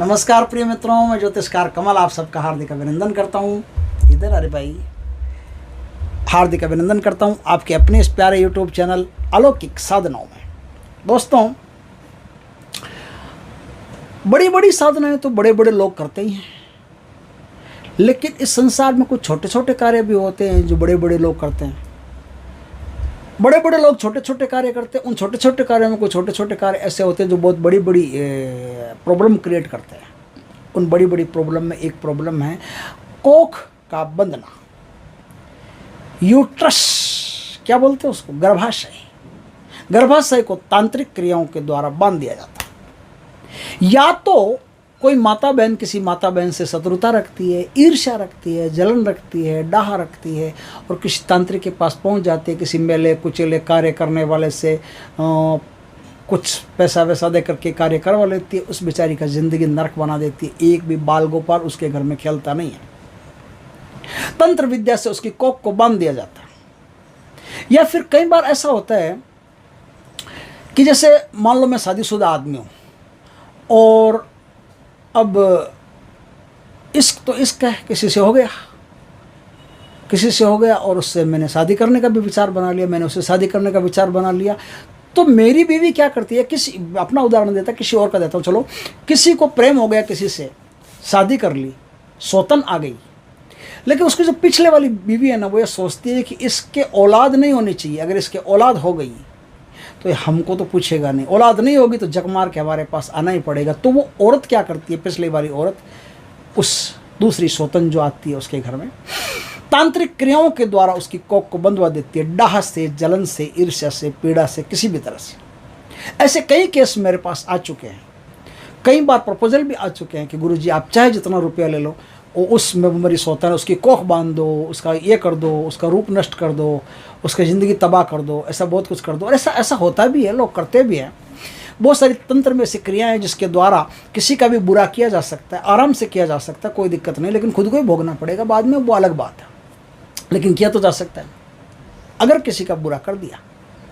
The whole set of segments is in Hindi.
नमस्कार प्रिय मित्रों, मैं ज्योतिषकार कमल आप सबका हार्दिक अभिनंदन करता हूँ। इधर अरे भाई, हार्दिक अभिनंदन करता हूँ आपके अपने इस प्यारे यूट्यूब चैनल अलौकिक साधनाओं में। दोस्तों, बड़ी बड़ी साधनाएं तो बड़े बड़े लोग करते ही हैं, लेकिन इस संसार में कुछ छोटे छोटे कार्य भी होते हैं जो बड़े बड़े लोग करते हैं। बड़े बड़े लोग छोटे छोटे कार्य करते हैं। उन छोटे छोटे कार्यों में कुछ छोटे छोटे कार्य ऐसे होते हैं जो बहुत बड़ी बड़ी प्रॉब्लम क्रिएट करते हैं। उन बड़ी बड़ी प्रॉब्लम में एक प्रॉब्लम है कोख का बंधना, यूट्रस, क्या बोलते हैं उसको, गर्भाशय। गर्भाशय को तांत्रिक क्रियाओं के द्वारा बांध दिया जाता है। या तो कोई माता बहन किसी माता बहन से शत्रुता रखती है, ईर्ष्या रखती है, जलन रखती है, डाह रखती है और किसी तांत्रिक के पास पहुंच जाती है, किसी मेले कुचेले कार्य करने वाले से कुछ पैसा वैसा दे करके कार्य करवा लेती है। उस बेचारी का ज़िंदगी नरक बना देती है। एक भी बाल गोपाल उसके घर में खेलता नहीं है। तंत्र विद्या से उसकी कोख को बांध दिया जाता है। या फिर कई बार ऐसा होता है कि जैसे मान लो मैं शादीशुदा आदमी हूँ और अब इश्क तो इश्क है, किसी से हो गया और उससे मैंने शादी करने का भी विचार बना लिया, मैंने उससे शादी करने का विचार बना लिया। तो मेरी बीवी क्या करती है, किसी, अपना उदाहरण देता, किसी और का देता हूँ, चलो किसी को प्रेम हो गया, किसी से शादी कर ली, सौतन आ गई, लेकिन उसकी जो पिछले वाली बीवी है ना, वो ये सोचती है कि इसके औलाद नहीं होनी चाहिए। अगर इसके औलाद हो गई तो हमको तो पूछेगा नहीं, औलाद नहीं होगी तो जग मार के हमारे पास आना ही पड़ेगा। तो वो औरत क्या करती है, पिछली वाली औरत, उस दूसरी सौतन जो आती है उसके घर में तांत्रिक क्रियाओं के द्वारा उसकी कोख को बंधवा देती है, डाह से, जलन से, ईर्ष्या से, पीड़ा से, किसी भी तरह से। ऐसे कई केस मेरे पास आ चुके हैं। कई बार प्रपोजल भी आ चुके हैं कि गुरुजी आप चाहे जितना रुपया ले लो, उस मेरी सौतन है उसकी कोख बांध दो, उसका ये कर दो, उसका रूप नष्ट कर दो, उसकी ज़िंदगी तबाह कर दो, ऐसा बहुत कुछ कर दो। और ऐसा होता भी है, लोग करते भी हैं। बहुत सारी तंत्र में ऐसी क्रियाएं हैं जिसके द्वारा किसी का भी बुरा किया जा सकता है, आराम से किया जा सकता है, कोई दिक्कत नहीं, लेकिन खुद को ही भोगना पड़ेगा बाद में, वो अलग बात है, लेकिन किया तो जा सकता है। अगर किसी का बुरा कर दिया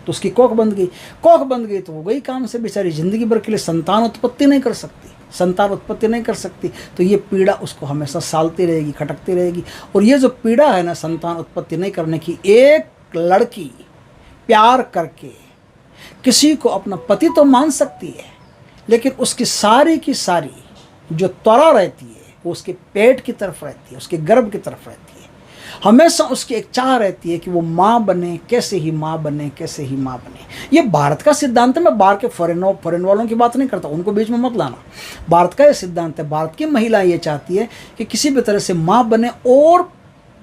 तो उसकी कोख बंध गई। कोख बंध गई तो वो गई काम से, बेचारी ज़िंदगी भर के लिए संतान उत्पत्ति नहीं कर सकती। तो ये पीड़ा उसको हमेशा सालती रहेगी, खटकती रहेगी। और ये जो पीड़ा है ना संतान उत्पत्ति नहीं करने की, एक लड़की प्यार करके किसी को अपना पति तो मान सकती है, लेकिन उसकी सारी की सारी जो त्वरा रहती है वो उसके पेट की तरफ रहती है, उसके गर्भ की तरफ रहती है। हमेशा उसकी एक चाह रहती है कि वो माँ बने, कैसे ही माँ बने। ये भारत का सिद्धांत है। मैं बाहर के फॉरेन वालों की बात नहीं करता, उनको बीच में मत लाना। भारत का ये सिद्धांत है। भारत की महिला ये चाहती है कि किसी भी तरह से माँ बने और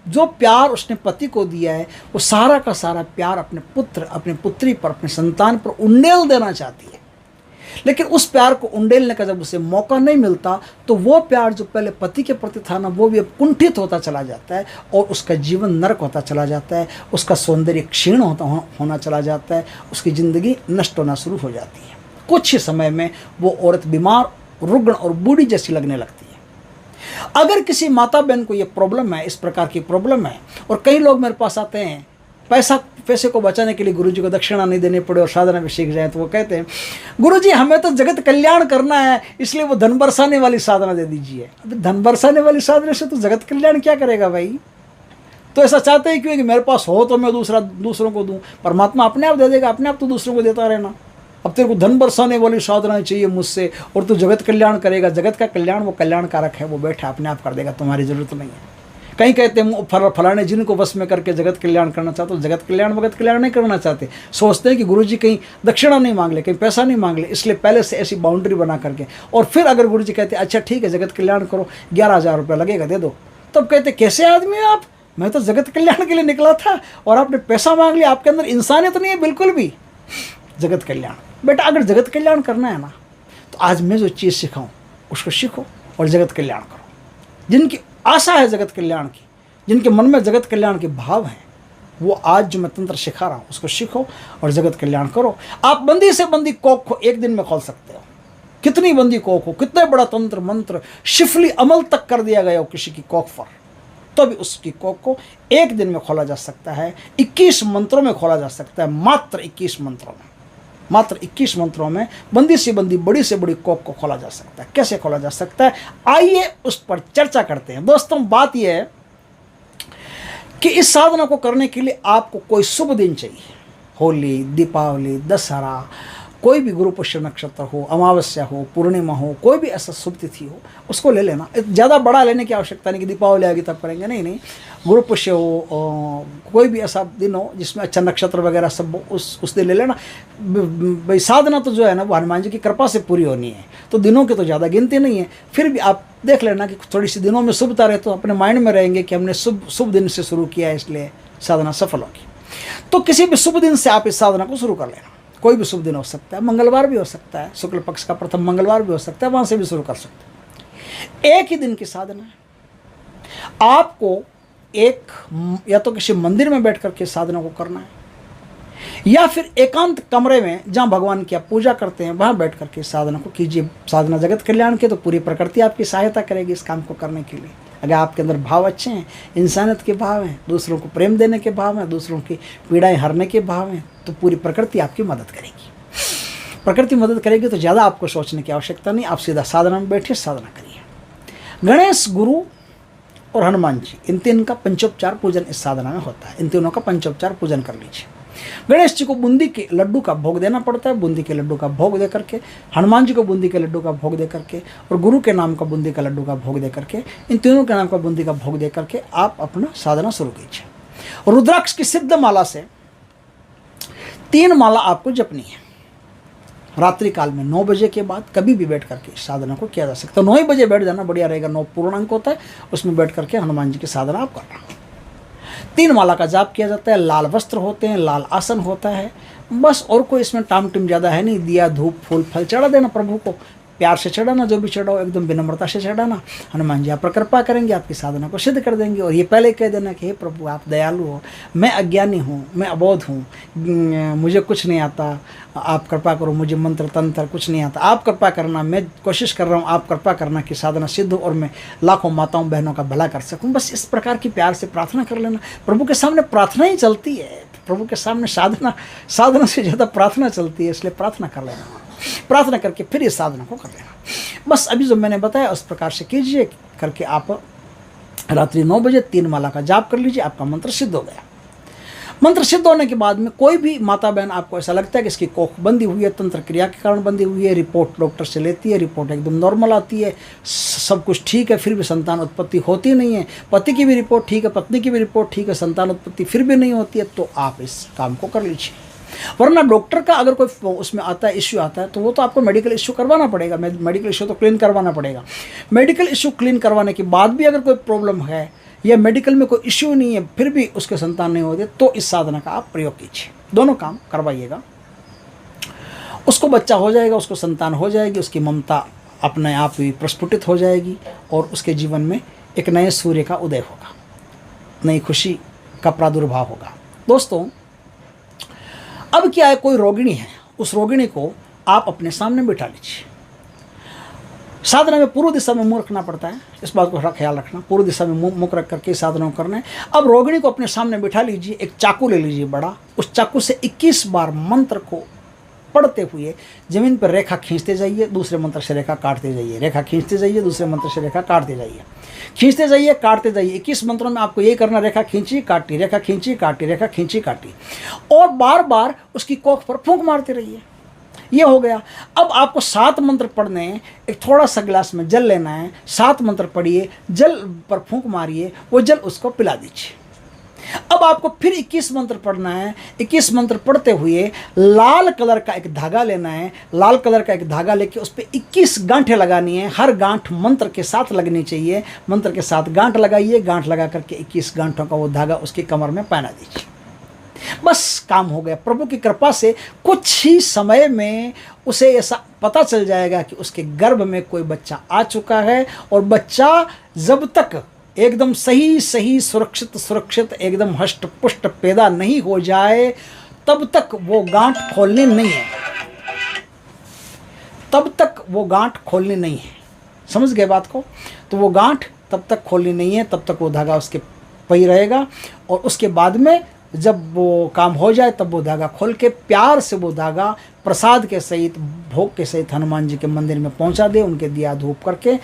जो प्यार उसने पति को दिया है वो सारा का सारा प्यार अपने पुत्र, अपने पुत्री पर, अपने संतान पर उंडेल देना चाहती है। लेकिन उस प्यार को उंडेलने का जब उसे मौका नहीं मिलता तो वो प्यार जो पहले पति के प्रति था ना, वो भी अब कुंठित होता चला जाता है और उसका जीवन नरक होता चला जाता है, उसका सौंदर्य क्षीण होना चला जाता है, उसकी ज़िंदगी नष्ट होना शुरू हो जाती है। कुछ ही समय में वो औरत बीमार, रुग्ण और बूढ़ी जैसी लगने लगती है। अगर किसी माता बहन को ये प्रॉब्लम है, इस प्रकार की प्रॉब्लम है, और कई लोग मेरे पास आते हैं पैसे को बचाने के लिए गुरुजी को दक्षिणा नहीं देनी पड़े और साधना भी सीख जाए, तो वो कहते हैं गुरुजी हमें तो जगत कल्याण करना है, इसलिए वो धन बरसाने वाली साधना दे दीजिए। अभी धन बरसाने वाली साधना से तो जगत कल्याण क्या करेगा भाई? तो ऐसा चाहते हैं क्यों कि मेरे पास हो तो मैं दूसरों को दूँ। परमात्मा अपने आप दे देगा, अपने आप तो दूसरों को देता रहना। अब तेरे को धन बरसाने वाली साधना चाहिए मुझसे और तू जगत कल्याण करेगा। जगत का कल्याण वो कल्याणकारक है, वो बैठा अपने आप कर देगा, तुम्हारी ज़रूरत नहीं है। कहीं कहते हैं फलाने जिनको वश में करके जगत कल्याण करना चाहते हो, जगत कल्याण नहीं करना चाहते। सोचते हैं कि गुरुजी कहीं दक्षिणा नहीं मांग ले, कहीं पैसा नहीं मांग ले, इसलिए पहले से ऐसी बाउंड्री बना करके, और फिर अगर गुरुजी कहते हैं अच्छा ठीक है जगत कल्याण करो, 11,000 रुपये लगेगा, दे दो, तब कहते कैसे आदमी हो आप? मैं तो जगत कल्याण के लिए निकला था और आपने पैसा मांग लिया। आपके अंदर इंसानियत नहीं है बिल्कुल भी। जगत कल्याण बेटा, अगर जगत कल्याण करना है ना तो आज मैं जो चीज़ सिखाऊं उसको सीखो और जगत कल्याण करो। जिनकी आशा है जगत कल्याण की, जिनके मन में जगत कल्याण के भाव हैं, वो आज जो मैं तंत्र सिखा रहा हूँ उसको सीखो और जगत कल्याण करो। आप बंदी से बंदी कोख को एक दिन में खोल सकते हो। कितनी बंदी कोख हो, कितने बड़ा तंत्र मंत्र शिफली अमल तक कर दिया गया हो किसी की कोख पर, तो भी उसकी कोख को एक दिन में खोला जा सकता है। 21 मंत्रों में खोला जा सकता है, मात्र 21 मंत्रों में। मात्र 21 मंत्रों में बंदी से बंदी, बड़ी से बड़ी कोख को खोला जा सकता है। कैसे खोला जा सकता है, आइए उस पर चर्चा करते हैं। दोस्तों, बात यह है कि इस साधना को करने के लिए आपको कोई शुभ दिन चाहिए। होली, दीपावली, दशहरा, कोई भी गुरु पुष्य नक्षत्र हो, अमावस्या हो, पूर्णिमा हो, कोई भी ऐसा शुभ तिथि हो, उसको ले लेना। ज़्यादा बड़ा लेने की आवश्यकता नहीं कि दीपावली आएगी तब करेंगे, नहीं। गुरु पुष्य हो, कोई भी ऐसा दिन हो जिसमें अच्छा नक्षत्र वगैरह सब हो, उस दिन ले लेना। भाई साधना तो जो है ना वो हनुमान जी की कृपा से पूरी होनी है, तो दिनों की तो ज़्यादा गिनती नहीं है। फिर भी आप देख लेना कि थोड़ी सी दिनों में शुभता रहे, तो अपने माइंड में रहेंगे कि हमने शुभ दिन से शुरू किया है, इसलिए साधना सफल होगी। तो किसी भी शुभ दिन से आप इस साधना को शुरू कर लेना। कोई भी शुभ दिन हो सकता है, मंगलवार भी हो सकता है, शुक्ल पक्ष का प्रथम मंगलवार भी हो सकता है, वहां से भी शुरू कर सकते हैं। एक ही दिन की साधना है। आपको एक या तो किसी मंदिर में बैठ करके साधना को करना है, या फिर एकांत कमरे में जहां भगवान की आप पूजा करते हैं वहां बैठ करके साधना को कीजिए। साधना जगत कल्याण के, तो पूरी प्रकृति आपकी सहायता करेगी इस काम को करने के लिए। अगर आपके अंदर भाव अच्छे हैं, इंसानियत के भाव हैं, दूसरों को प्रेम देने के भाव हैं, दूसरों की पीड़ाएं हरने के भाव हैं, तो पूरी प्रकृति आपकी मदद करेगी। प्रकृति मदद करेगी तो ज़्यादा आपको सोचने की आवश्यकता नहीं, आप सीधा साधना में बैठिए, साधना करिए। गणेश, गुरु और हनुमान जी, इन तीन का पंचोपचार पूजन इस साधना में होता है। इन तीनों का पंचोपचार पूजन कर लीजिए। गणेश जी को बूंदी के लड्डू का भोग देना पड़ता है। बूंदी के लड्डू का भोग दे करके, हनुमान जी को बूंदी के लड्डू का भोग दे करके, और गुरु के नाम का बूंदी का लड्डू का भोग दे करके, इन तीनों के नाम का बूंदी का भोग दे करके आप अपना साधना शुरू कीजिए। रुद्राक्ष की सिद्ध माला से 3 माला आपको जपनी है। रात्रि काल में 9 बजे के बाद कभी भी बैठ करके साधना को किया जा सकता है। 9 ही बजे बैठ जाना बढ़िया रहेगा। 9 पूर्ण अंक होता है, उसमें बैठ करके हनुमान जी की साधना आप करना। 3 माला का जाप किया जाता है। लाल वस्त्र होते हैं, लाल आसन होता है, बस और कोई इसमें टाम टिम ज़्यादा है नहीं। दिया, धूप, फूल, फल चढ़ा देना प्रभु को, प्यार से चढ़ाना, जो भी चढ़ाओ एकदम विनम्रता से चढ़ाना। हनुमान जी आप पर कृपा करेंगे, आपकी साधना को सिद्ध कर देंगे। और ये पहले कह देना कि हे प्रभु आप दयालु हो, मैं अज्ञानी हूँ, मैं अबोध हूँ, मुझे कुछ नहीं आता, आप कृपा करो, मुझे मंत्र तंत्र कुछ नहीं आता, आप कृपा करना, मैं कोशिश कर रहा हूँ, आप कृपा करना कि साधना सिद्ध हो और मैं लाखों माताओं बहनों का भला कर सकूँ। बस इस प्रकार की प्यार से प्रार्थना कर लेना। प्रभु के सामने प्रार्थना ही चलती है, प्रभु के सामने साधना से ज़्यादा प्रार्थना चलती है, इसलिए प्रार्थना कर लेना। प्रार्थना करके फिर इस साधना को कर लेना। बस अभी जो मैंने बताया उस प्रकार से कीजिए, करके आप रात्रि 9 बजे 3 माला का जाप कर लीजिए, आपका मंत्र सिद्ध हो गया। मंत्र सिद्ध होने के बाद में कोई भी माता बहन आपको ऐसा लगता है कि इसकी कोख बंदी हुई है, तंत्र क्रिया के कारण बंदी हुई है, रिपोर्ट डॉक्टर से लेती है, रिपोर्ट एकदम नॉर्मल आती है, सब कुछ ठीक है, फिर भी संतान उत्पत्ति होती नहीं है, पति की भी रिपोर्ट ठीक है, पत्नी की भी रिपोर्ट ठीक है, संतान उत्पत्ति फिर भी नहीं होती है, तो आप इस काम को कर लीजिए। वरना डॉक्टर का अगर कोई उसमें आता है, इश्यू आता है, तो वो तो आपको मेडिकल इश्यू करवाना पड़ेगा। मेडिकल इश्यू तो क्लीन करवाना पड़ेगा। मेडिकल इश्यू क्लीन करवाने के बाद भी अगर कोई प्रॉब्लम है या मेडिकल में कोई इश्यू नहीं है फिर भी उसके संतान नहीं होते, तो इस साधना का आप प्रयोग कीजिए। दोनों काम करवाइएगा, उसको बच्चा हो जाएगा, उसको संतान हो जाएगी, उसकी ममता अपने आप ही प्रस्फुटित हो जाएगी और उसके जीवन में एक नए सूर्य का उदय होगा, नई खुशी का प्रादुर्भाव होगा। दोस्तों, अब क्या है, कोई रोगिणी है, उस रोगिणी को आप अपने सामने बिठा लीजिए। साधना में पूर्व दिशा में मुंह रखना पड़ता है, इस बात को ख्याल रखना, पूर्व दिशा में मुख रख करके साधना करना है। अब रोगिणी को अपने सामने बिठा लीजिए, एक चाकू ले लीजिए बड़ा, उस चाकू से 21 बार मंत्र को पढ़ते हुए जमीन पर रेखा खींचते जाइए, दूसरे मंत्र से रेखा काटते जाइए, रेखा खींचते जाइए, दूसरे मंत्र से रेखा काटते जाइए, खींचते जाइए, काटते जाइए। 21 मंत्रों में आपको यही करना, रेखा खींची काटी, रेखा खींची काटी, रेखा खींची काटी, और बार बार उसकी कोख पर फूंक मारते रहिए। ये हो गया। अब आपको 7 मंत्र पढ़ने हैं। एक थोड़ा सा गिलास में जल लेना है, 7 मंत्र पढ़िए, जल पर फूंक मारिए, वो जल उसको पिला दीजिए। अब आपको फिर 21 मंत्र पढ़ना है। 21 मंत्र पढ़ते हुए लाल कलर का एक धागा लेना है, लाल कलर का एक धागा लेके उस पर 21 गांठें लगानी है। हर गांठ मंत्र के साथ लगनी चाहिए। मंत्र के साथ गांठ लगाइए, गांठ लगा करके 21 गांठों का वो धागा उसकी कमर में पहना दीजिए। बस काम हो गया। प्रभु की कृपा से कुछ ही समय में उसे ऐसा पता चल जाएगा कि उसके गर्भ में कोई बच्चा आ चुका है, और बच्चा जब तक एकदम सही सुरक्षित एकदम हष्ट पुष्ट पैदा नहीं हो जाए तब तक वो गांठ खोलनी नहीं है, तब तक वो गांठ खोलनी नहीं है। समझ गए बात को? तो वो गांठ तब तक खोलनी नहीं है, तब तक वो धागा उसके पे रहेगा, और उसके बाद में जब वो काम हो जाए तब वो धागा खोल के प्यार से वो धागा प्रसाद के सहित, भोग के सहित हनुमान जी के मंदिर में पहुंचा दे। उनके दिया धूप करके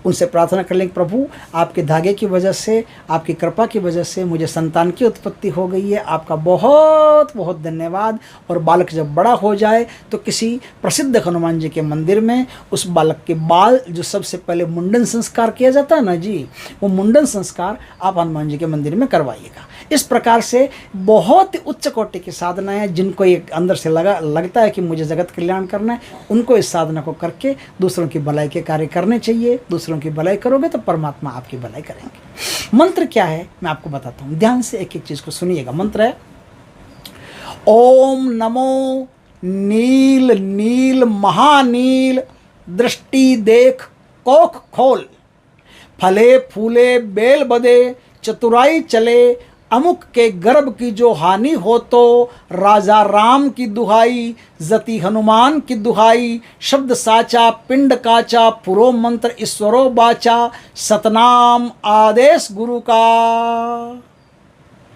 उनसे प्रार्थना कर लें, प्रभु आपके धागे की वजह से, आपकी कृपा की वजह से मुझे संतान की उत्पत्ति हो गई है, आपका बहुत बहुत धन्यवाद। और बालक जब बड़ा हो जाए तो किसी प्रसिद्ध हनुमान जी के मंदिर में उस बालक के बाल, जो सबसे पहले मुंडन संस्कार किया जाता है ना जी, वो मुंडन संस्कार आप हनुमान जी के मंदिर में करवाइएगा। इस प्रकार से बहुत ही उच्च कोटि की साधनाएं हैं, जिनको एक अंदर से लगता है कि मुझे जगत कल्याण करना है, उनको इस साधना को करके दूसरों की भलाई के कार्य करने चाहिए। दूसरों की भलाई करोगे तो परमात्मा आपकी भलाई करेंगे। मंत्र क्या है मैं आपको बताता हूँ, ध्यान से एक एक चीज को सुनिएगा। मंत्र है ओम नमो नील नील महानील दृष्टि देख कोख खोल, फले फूले बेल बदे चतुराई चले, अमुक के गर्भ की जो हानि हो तो राजा राम की दुहाई, जति हनुमान की दुहाई, शब्द साचा पिंड काचा, पुरो मंत्र ईश्वरो बाचा, सतनाम आदेश गुरु का।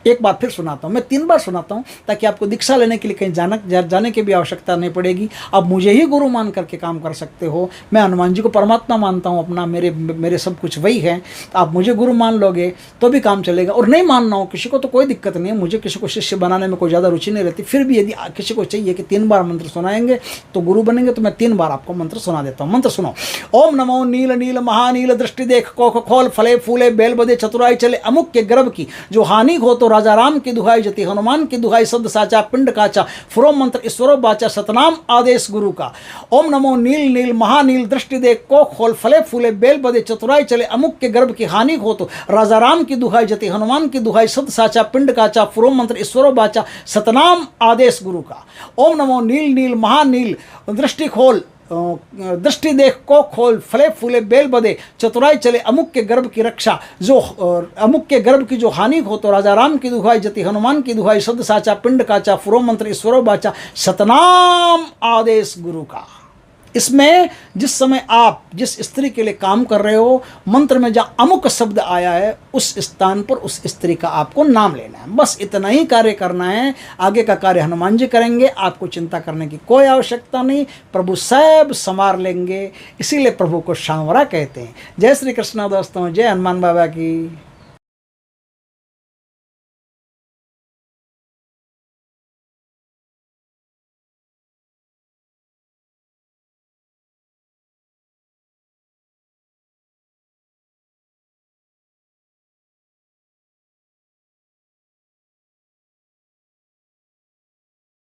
एक बार फिर सुनाता हूँ, मैं 3 बार सुनाता हूँ ताकि आपको दीक्षा लेने के लिए कहीं जाने की भी आवश्यकता नहीं पड़ेगी। आप मुझे ही गुरु मान करके काम कर सकते हो। मैं हनुमान जी को परमात्मा मानता हूँ अपना, मेरे सब कुछ वही है। तो आप मुझे गुरु मान लोगे तो भी काम चलेगा, और नहीं मानना हो किसी को तो कोई दिक्कत नहीं है। मुझे किसी को शिष्य बनाने में कोई ज़्यादा रुचि नहीं रहती। फिर भी यदि किसी को चाहिए कि 3 बार मंत्र सुनाएंगे तो गुरु बनेंगे, तो मैं 3 बार आपको मंत्र सुना देता हूँ। मंत्र सुनो। ओम नमो नील नील महानील दृष्टि देख कोख खोल, फले फूले बेल बदे चतुराई चले, अमुक के गर्भ की जो हानि हो तो राजा राम की दुहाई, जति हनुमान की दुहाई, शब्द साचा पिंड काचा, फुरो मंत्र ईश्वरो बाचा, सतनाम आदेश गुरु का। ओम नमो नील नील महानील दृष्टि देख कोख खोल, फले फूले बेल बदे चतुराई चले, अमुक के गर्भ की हानि हो तो राजा राम की दुहाई, जति हनुमान की दुहाई, शब्द साचा पिंड काचा, फुरो मंत्र ईश्वरो बाचा, सतनाम आदेश गुरु का। ओम नमो नील नील महानील दृष्टि खोल, दृष्टि देख को खोल, फले फूले बेल बदे चतुराई चले, अमुक के गर्भ की रक्षा, जो अमुक के गर्भ की जो हानि हो तो राजा राम की दुहाई, जति हनुमान की दुहाई, शब्द साचा पिंड काचा, फुरो मंत्र ईश्वरो बाचा, सतनाम आदेश गुरु का। इसमें जिस समय आप जिस स्त्री के लिए काम कर रहे हो, मंत्र में जहाँ अमुक शब्द आया है उस स्थान पर उस स्त्री का आपको नाम लेना है। बस इतना ही कार्य करना है। आगे का कार्य हनुमान जी करेंगे, आपको चिंता करने की कोई आवश्यकता नहीं। प्रभु सब संवार लेंगे, इसीलिए प्रभु को सांवरा कहते हैं। जय श्री कृष्ण दोस्तों, जय हनुमान बाबा की।